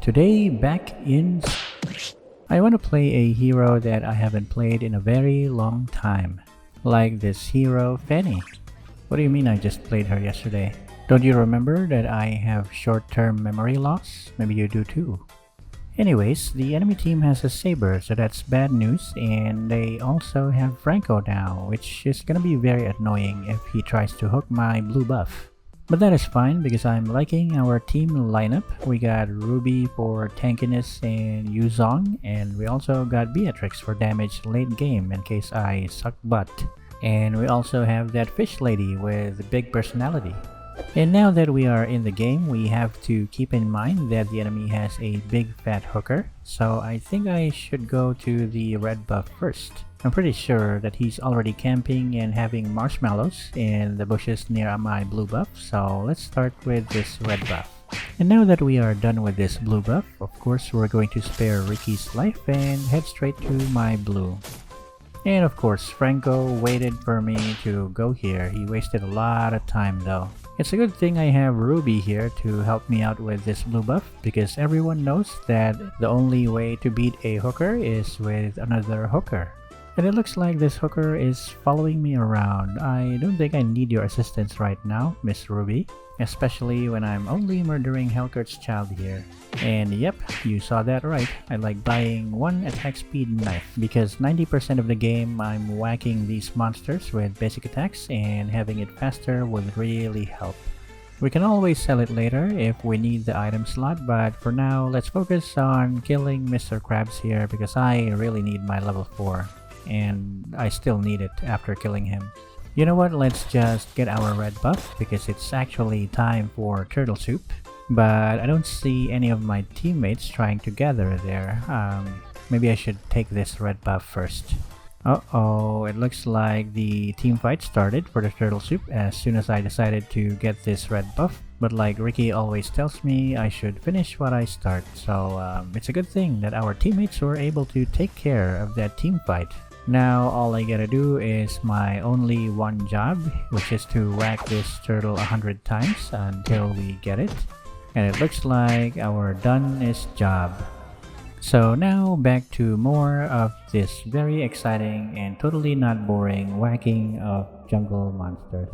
Today, back in... I want to play a hero that I haven't played in a very long time. Like this hero, Fanny. What do you mean I just played her yesterday? Don't you remember that I have short-term memory loss? Maybe you do too. Anyways, the enemy team has a Saber, so that's bad news, and they also have Franco now, which is gonna be very annoying if he tries to hook my blue buff. But that is fine because I'm liking our team lineup. We got Ruby for tankiness and Yuzong, and we also got Beatrix for damage late game in case I suck butt. And we also have that fish lady with big personality. And now that we are in the game, we have to keep in mind that the enemy has a big fat hooker, so I think I should go to the red buff first. I'm pretty sure that he's already camping and having marshmallows in the bushes near my blue buff, so let's start with this red buff. And now that we are done with this blue buff, of course we're going to spare Ricky's life and head straight to my blue. And of course, Franco waited for me to go here. He wasted a lot of time though. It's a good thing I have Ruby here to help me out with this blue buff because everyone knows that the only way to beat a hooker is with another hooker. And it looks like this hooker is following me around. I don't think I need your assistance right now, Miss Ruby. Especially when I'm only murdering Hellcurt's child here. And yep, you saw that right. I like buying one attack speed knife because 90% of the game I'm whacking these monsters with basic attacks and having it faster would really help. We can always sell it later if we need the item slot, but for now let's focus on killing Mr. Krabs here because I really need my level 4. And I still need it after killing him. You know what, let's just get our red buff because it's actually time for turtle soup. But I don't see any of my teammates trying to gather there. Maybe I should take this red buff first. Uh-oh, it looks like the team fight started for the turtle soup as soon as I decided to get this red buff. But like Ricky always tells me, I should finish what I start. So it's a good thing that our teammates were able to take care of that team fight. Now all I gotta do is my only one job, which is to whack this turtle 100 times until we get it. And it looks like our done-ish job. So now back to more of this very exciting and totally not boring whacking of jungle monsters.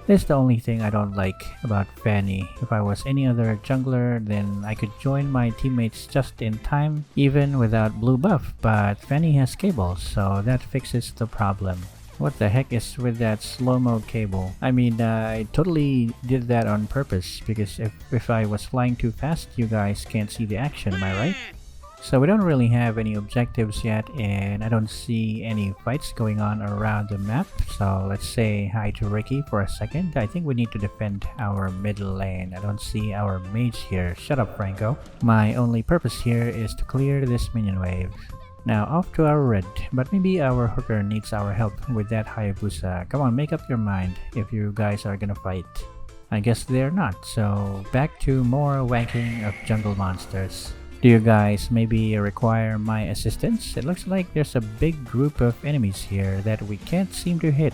This is the only thing I don't like about Fanny. If I was any other jungler, then I could join my teammates just in time, even without blue buff, but Fanny has cables, so that fixes the problem. What the heck is with that slow-mo cable? I mean, I totally did that on purpose, because if I was flying too fast, you guys can't see the action, am I right? So we don't really have any objectives yet, and I don't see any fights going on around the map. So let's say hi to Ricky for a second. I think we need to defend our middle lane. I don't see our mage here. Shut up, Franco. My only purpose here is to clear this minion wave. Now off to our red, but maybe our hooker needs our help with that Hayabusa. Come on, make up your mind if you guys are gonna fight. I guess they're not, so back to more whacking of jungle monsters. Do you guys maybe require my assistance? It looks like there's a big group of enemies here that we can't seem to hit.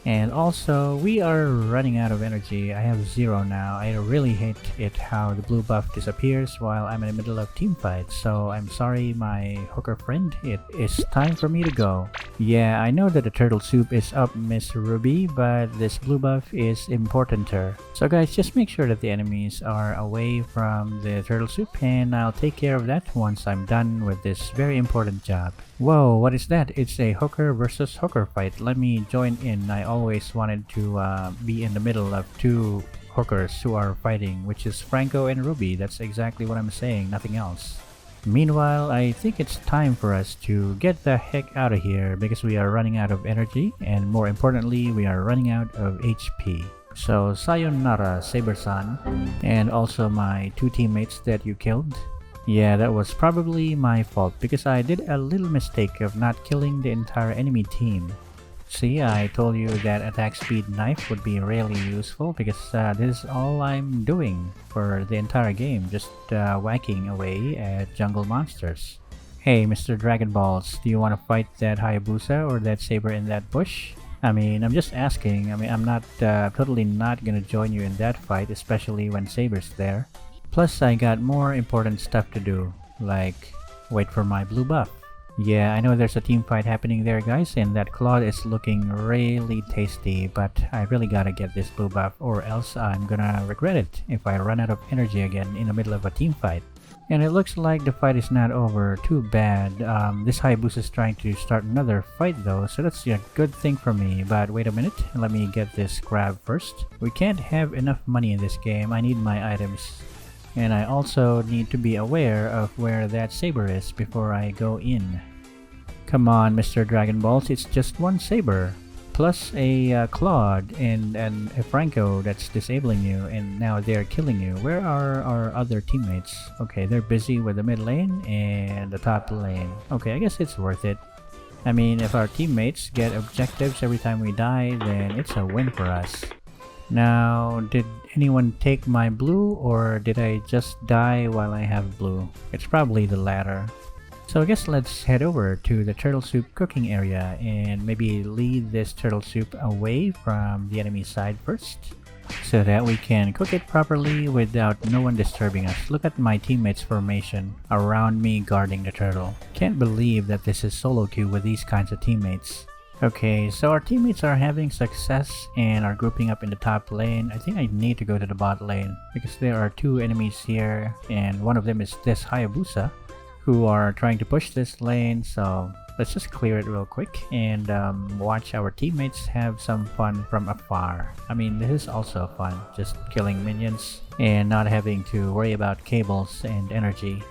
And also, we are running out of energy. I have 0 now. I really hate it how the blue buff disappears while I'm in the middle of team fights. So I'm sorry, my hooker friend. It is time for me to go. Yeah, I know that the turtle soup is up, Miss Ruby, but this blue buff is importanter. So guys, just make sure that the enemies are away from the turtle soup, and I'll take care of that once I'm done with this very important job. Whoa, what is that? It's a hooker versus hooker fight. Let me join in. I always wanted to be in the middle of two hookers who are fighting, which is Franco and Ruby. That's exactly what I'm saying, nothing else. Meanwhile, I think it's time for us to get the heck out of here because we are running out of energy, and more importantly, we are running out of HP. So sayonara, Saber-san, and also my 2 teammates that you killed. Yeah, that was probably my fault because I did a little mistake of not killing the entire enemy team. See, I told you that attack speed knife would be really useful because this is all I'm doing for the entire game, just whacking away at jungle monsters. Hey, Mr. Dragon Balls, do you want to fight that Hayabusa or that Saber in that bush? I mean, I'm just asking. I mean, I'm not totally not gonna join you in that fight, especially when Saber's there. Plus, I got more important stuff to do, like wait for my blue buff. Yeah, I know there's a team fight happening there, guys, and that Claude is looking really tasty, but I really gotta get this blue buff or else I'm gonna regret it if I run out of energy again in the middle of a team fight. And it looks like the fight is not over too bad. This Hayabusa is trying to start another fight though, so that's a good thing for me. But wait a minute, let me get this crab first. We can't have enough money in this game, I need my items. And I also need to be aware of where that saber is before I go in. Come on, Mr. Dragon Balls, it's just one saber. Plus a Claude and a Franco that's disabling you, and now they're killing you. Where are our other teammates? Okay, they're busy with the mid lane and the top lane. Okay, I guess it's worth it. I mean, if our teammates get objectives every time we die, then it's a win for us. Now, did anyone take my blue, or did I just die while I have blue? It's probably the latter. So I guess let's head over to the turtle soup cooking area and maybe lead this turtle soup away from the enemy side first, so that we can cook it properly without no one disturbing us. Look at my teammates' formation around me guarding the turtle. Can't believe that this is solo queue with these kinds of teammates. Okay, so our teammates are having success and are grouping up in the top lane. I think I need to go to the bot lane because there are two enemies here and one of them is this Hayabusa, who are trying to push this lane, so let's just clear it real quick and watch our teammates have some fun from afar. I mean, this is also fun, just killing minions and not having to worry about cables and energy.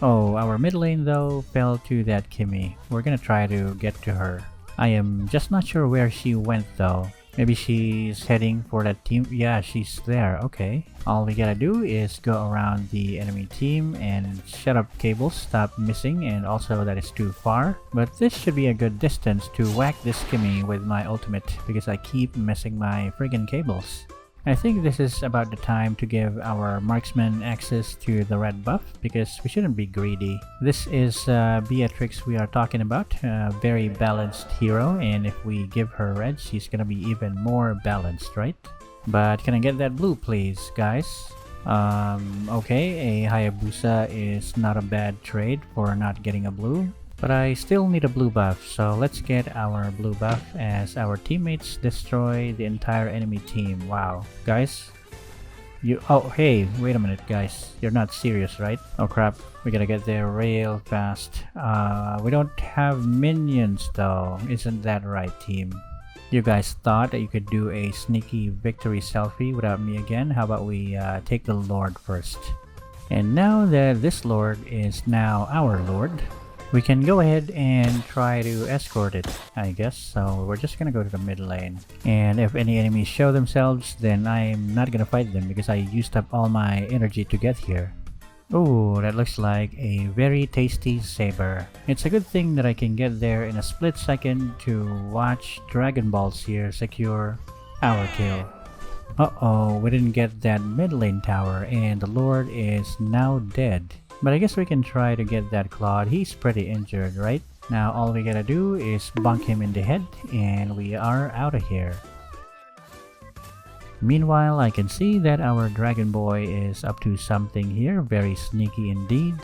Oh, our mid lane though fell to that Kimmy. We're gonna try to get to her. I am just not sure where she went though. Maybe she's heading for that team. Yeah, she's there. Okay. All we gotta do is go around the enemy team and shut up cables, stop missing, and also that is too far. But this should be a good distance to whack this Kimmy with my ultimate because I keep missing my friggin' cables. I think this is about the time to give our marksman access to the red buff because we shouldn't be greedy. This is Beatrix we are talking about, a very balanced hero, and if we give her red, she's gonna be even more balanced, right? But can I get that blue please, guys? Okay, a Hayabusa is not a bad trade for not getting a blue. But I still need a blue buff, so let's get our blue buff as our teammates destroy the entire enemy team. Wow. Guys? Oh, hey, wait a minute, guys. You're not serious, right? Oh crap, we gotta get there real fast. We don't have minions though. Isn't that right, team? You guys thought that you could do a sneaky victory selfie without me again? How about we take the Lord first? And now that this Lord is now our Lord, we can go ahead and try to escort it, I guess. So we're just gonna go to the mid lane. And if any enemies show themselves, then I'm not gonna fight them because I used up all my energy to get here. Oh, that looks like a very tasty saber. It's a good thing that I can get there in a split second to watch Dragon Balls here secure our kill. Uh-oh, we didn't get that mid lane tower and the Lord is now dead. But I guess we can try to get that Claude. He's pretty injured, right? Now all we gotta do is bonk him in the head and we are out of here. Meanwhile, I can see that our Dragon Boy is up to something here, very sneaky indeed.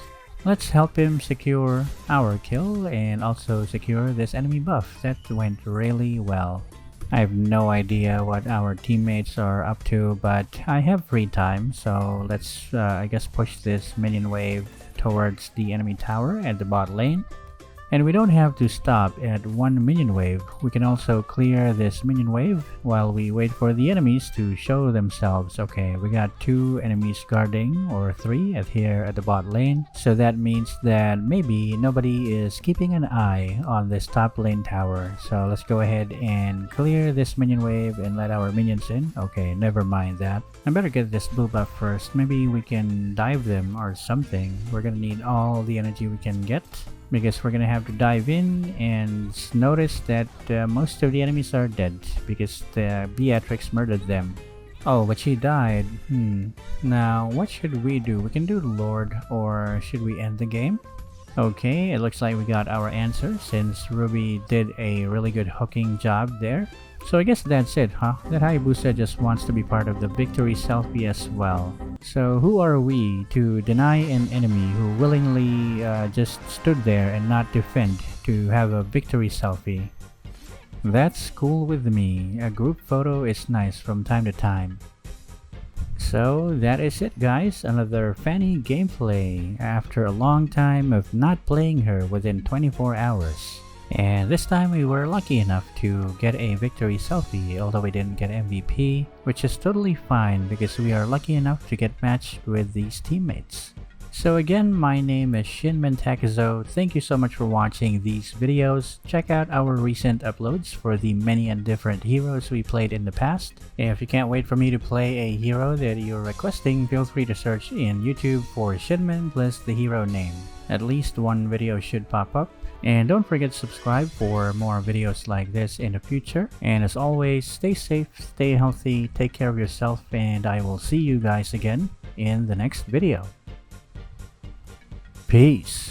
Let's help him secure our kill and also secure this enemy buff. That went really well. I have no idea what our teammates are up to, but I have free time, so let's I guess push this minion wave towards the enemy tower at the bot lane. And we don't have to stop at one minion wave. We can also clear this minion wave while we wait for the enemies to show themselves. Okay, we got 2 enemies guarding, or 3 here at the bot lane. So that means that maybe nobody is keeping an eye on this top lane tower. So let's go ahead and clear this minion wave and let our minions in. Okay, never mind that. I better get this blue buff first. Maybe we can dive them or something. We're gonna need all the energy we can get, because we're gonna have to dive in and notice that most of the enemies are dead because the Beatrix murdered them. Oh, but she died. Now, what should we do? We can do the Lord, or should we end the game? Okay, it looks like we got our answer since Ruby did a really good hooking job there. So I guess that's it, huh? That Hayabusa just wants to be part of the victory selfie as well. So who are we to deny an enemy who willingly just stood there and not defend to have a victory selfie? That's cool with me. A group photo is nice from time to time. So that is it, guys. Another Fanny gameplay after a long time of not playing her within 24 hours. And this time we were lucky enough to get a victory selfie, although we didn't get MVP, which is totally fine because we are lucky enough to get matched with these teammates. So again, my name is Shinmen Takezo. Thank you so much for watching these videos. Check out our recent uploads for the many and different heroes we played in the past. If you can't wait for me to play a hero that you're requesting, feel free to search in YouTube for Shinmen plus the hero name. At least one video should pop up. And don't forget to subscribe for more videos like this in the future. And as always, stay safe, stay healthy, take care of yourself, and I will see you guys again in the next video. Peace.